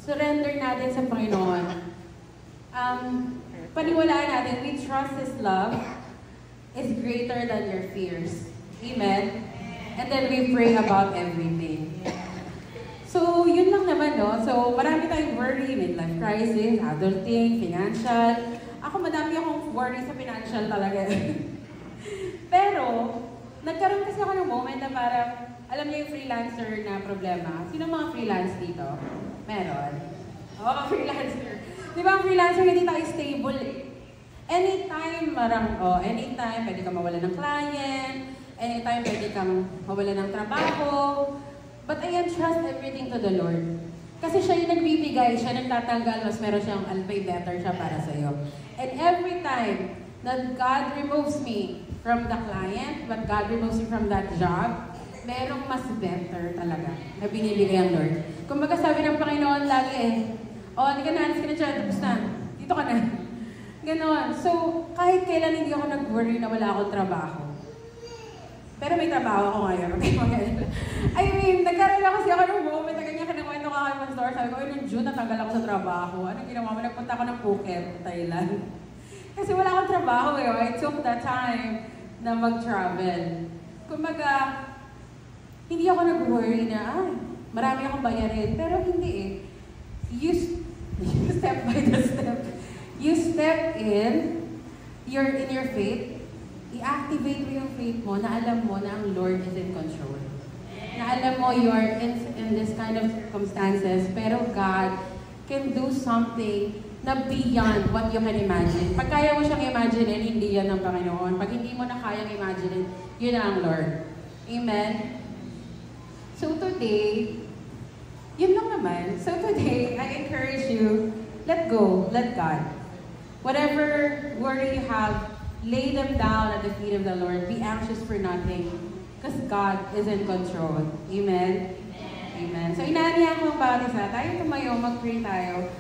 surrender natin sa Panginoon. Paniwalaan natin, we trust His love is greater than your fears. Amen? And then we pray about everything. So, yun lang naman, no? So, marami tayong worry, midlife crisis, adulting, financial. Ako, madami akong worry sa financial talaga. Pero, nagkaroon kasi ako ng moment na parang, alam niyo yung freelancer na problema? Sino mga freelance dito? Meron. Oo, freelancer. Di ba ang freelancer, hindi tayo stable eh. Anytime, anytime, pwede kang mawala ng client, anytime, pwede kang mawala ng trabaho. But I entrust everything to the Lord. Kasi siya yung nagbibigay, siya nagtatanggal, mas meron siyang alpay better siya para sa'yo. And every time that God removes me from the client, but God removes me from that job, merong mas better talaga na binibigay ang Lord. Kung baga sabi ng Panginoon lagi hindi ka na, alis ka na dyan, tapos na, dito ka na. Ganon. So, kahit kailan hindi ako nag-worry na wala akong trabaho. Pero may trabaho ako ngayon. Okay? I mean, nagkaroon lang kasi ako ng moment na ganyan kinakwento ka kay Pastor. Sabi ko, noong June, natanggal ako sa trabaho. Anong ginawa mo? Nagpunta ako ng Phuket, Thailand. Kasi wala akong trabaho eh. I took that time na mag-travel. Kumbaga, hindi ako nag-worry na, marami akong bayarin. Pero hindi eh. You step by the step. You step in your faith. I-activate mo yung faith mo na alam mo na ang Lord is in control. Na alam mo you are in this kind of circumstances, pero God can do something na beyond what you can imagine. Pag kaya mo siyang imagine, hindi yan ang Panginoon. Pag hindi mo na kayang imagine, yun na ang Lord. Amen? So today, yun lang naman. So today, I encourage you, let go, let God. Whatever worry you have, lay them down at the feet of the Lord. Be anxious for nothing. Because God is in control. Amen? Amen. So inaanihan ko ang bawat isa. Tayo tumayo, mag-pray tayo.